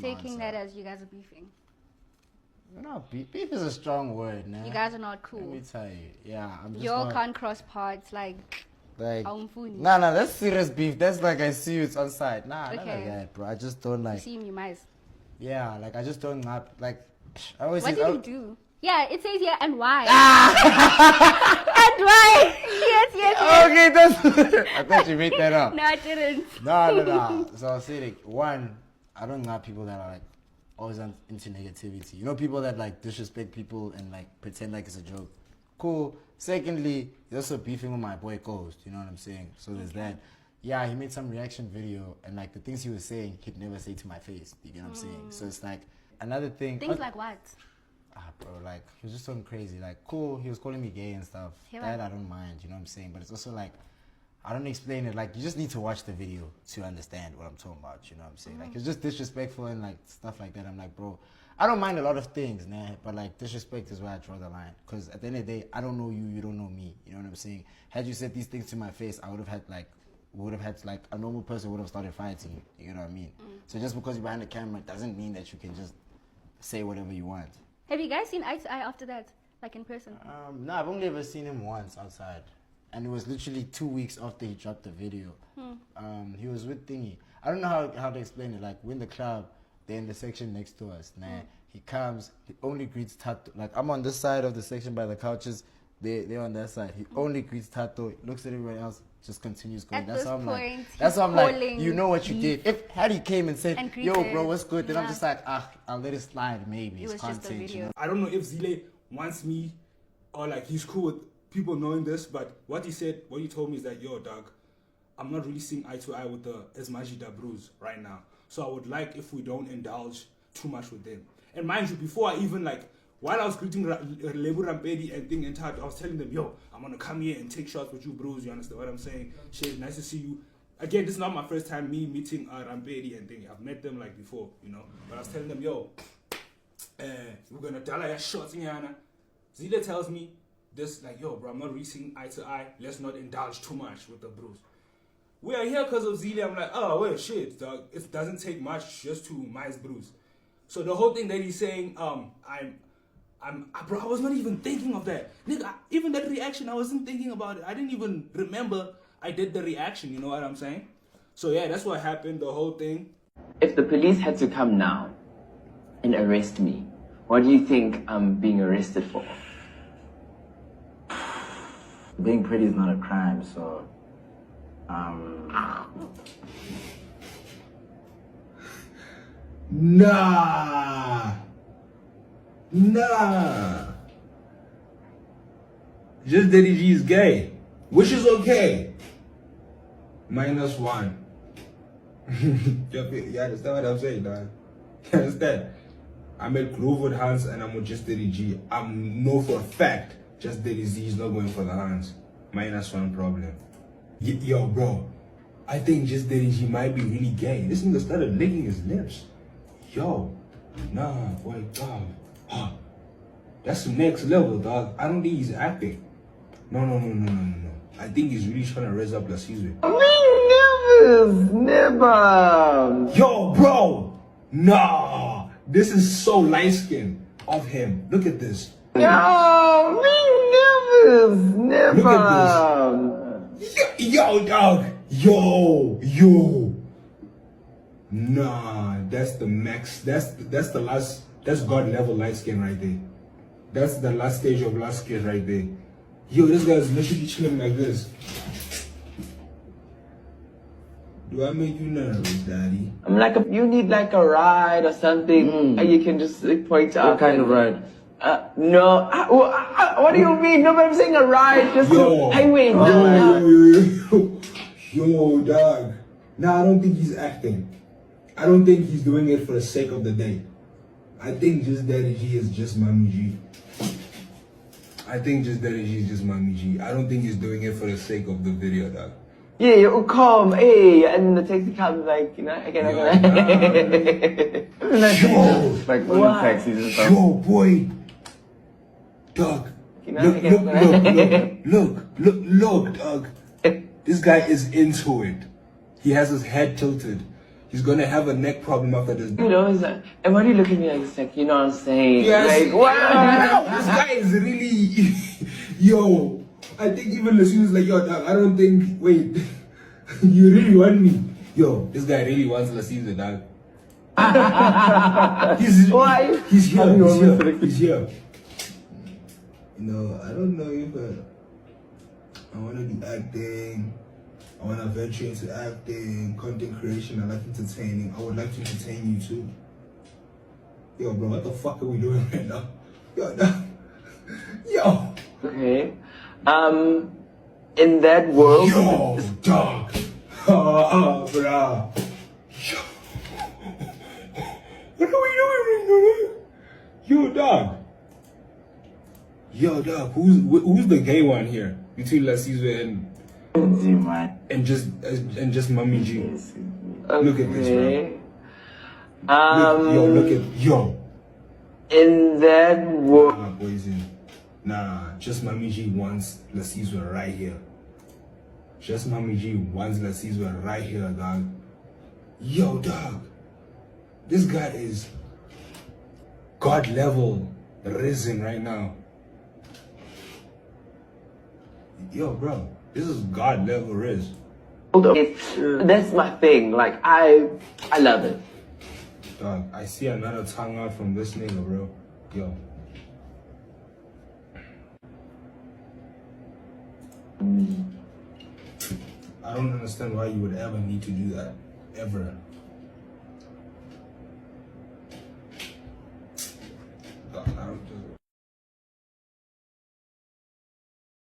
taking that as you guys are beefing? No, beef is a strong word, man. You guys are not cool. Let me tell you. Yeah, I'm just Y'all not, can't cross paths like nah, that's serious beef. That's like I see you, it's on side. Nah, not like Okay. that, bro. I just don't like. you might. Yeah, like I just don't like. I always What say, did you do? Yeah, it says here and why. And why? Yes. Okay, that's. I thought you made that up. No, I didn't. No. So I'll say like, one, I don't like people that are like always into negativity. You know, people that like disrespect people and like pretend like it's a joke. Cool. Secondly, he's also beefing with my boy Ghost. You know what I'm saying? So there's that. Yeah, he made some reaction video and like the things he was saying, he'd never say to my face. You know what I'm saying? So it's like another thing. Things like what? Bro, like he was just something crazy. Like, cool, he was calling me gay and stuff. That I don't mind. You know what I'm saying? But it's also like, I don't explain it. Like, you just need to watch the video to understand what I'm talking about. You know what I'm saying? Like, it's just disrespectful and like stuff like that. I'm like, bro, I don't mind a lot of things, man. But like, disrespect is where I draw the line. Because at the end of the day, I don't know you, you don't know me. You know what I'm saying? Had you said these things to my face, I would have had like a normal person would have started fighting you. You know what I mean? So just because you're behind the camera doesn't mean that you can just say whatever you want. Have you guys seen eye to eye after that? Like in person? No, I've only ever seen him once outside. And it was literally 2 weeks after he dropped the video. He was with Thingy. I don't know how to explain it. Like, we're in the club, they're in the section next to us. He comes, he only greets Tato. Like, I'm on this side of the section by the couches. They're on that side. He only greets Tato, looks at everyone else, just continues going. That's how I'm like, you know what you did. If had he came and said, yo, bro, what's good? Then I'm just like, I'll let it slide, maybe. It's content, you know? I don't know if Zille wants me or like he's cool with people knowing this, but what he told me is that, yo, dog, I'm not really seeing eye to eye with the Majita bros right now. So I would like if we don't indulge too much with them. And mind you, before I even like, while I was greeting Lebu Rampedi and thing and Tad, I was telling them, yo, I'm gonna come here and take shots with you bros, you understand what I'm saying? Shit, nice to see you. Again, this is not my first time me meeting Rampedi and thing. I've met them like before, you know. But I was telling them, yo, we're gonna dollar your shots in Yana. Zille tells me this, like, yo, bro, I'm not really seeing eye to eye. Let's not indulge too much with the bros. We are here because of Zille. I'm like, oh, well, shit, dog. It doesn't take much just to mice bros. So the whole thing that he's saying, bro, I was not even thinking of that. Nigga, even that reaction, I wasn't thinking about it. I didn't even remember I did the reaction, you know what I'm saying? So yeah, that's what happened, the whole thing. If the police had to come now and arrest me, what do you think I'm being arrested for? Being pretty is not a crime, so... Nah. JustDaddyG is gay, which is okay. -1. You understand what I'm saying, dog? You understand? I'm at Groove with Hans and I'm with JustDaddyG. I know for a fact JustDaddyG is not going for the Hans. -1 problem. Yo, bro, I think JustDaddyG might be really gay. This nigga started licking his lips. Yo, nah, boy, dog. That's the next level, dog. I don't think he's acting. No. I think he's really trying to raise up Lasizwe. Never. Yo, bro. Nah. This is so light-skinned of him. Look at this. Yo, never. Look at this. Yo, dog. Yo. Nah, that's the max. That's the last. That's God level light skin right there. That's the last stage of light skin right there. Yo, this guy's literally chilling like this. Do I make you nervous, daddy? I'm like, you need like a ride or something, and you can just like, point out. What kind of ride? No. What do you mean? No, but I'm saying a ride. Just yo, highway. Yo, dog. Nah, I don't think he's acting. I don't think he's doing it for the sake of the day. I think JustDaddyG is just Mommy G. I don't think he's doing it for the sake of the video, dog. Yeah, you come, hey, and the taxi comes like, you know, again. Like one taxis and stuff. Yo, boy. Dog. Look, dog. This guy is into it. He has his head tilted. He's gonna have a neck problem after this. You know, and why do you look at me like this? Like, you know what I'm saying? Yes. Like, wow. This guy is really, yo. I think even Lasizwe is like, yo, dog, I don't think, wait, you really want me? Yo, this guy really wants Lasizwe, dog. Why? He's here. He's here. You know, I don't know if I want to do acting. I want to venture into acting, content creation. I like entertaining. I would like to entertain you too. Yo, bro, what the fuck are we doing right now? Yo, dog. Yo. Okay. In that world. Yo, dog. Bro. Yo. What are we doing? Yo, dog. Yo, dog. Who's the gay one here between Lasizwe and just Mommy G? Okay. Look at this, bro. Look at yo. In that world. Nah, poison. Nah, just Mommy G wants Lasizwe right here. Just Mommy G wants Lasizwe right here, dog. Yo, dog. This guy is God level risen right now. Yo, bro, this is God level riz. That's my thing. Like, I love it. Dog, I see another tongue out from this nigga, bro. Yo. I don't understand why you would ever need to do that. Ever.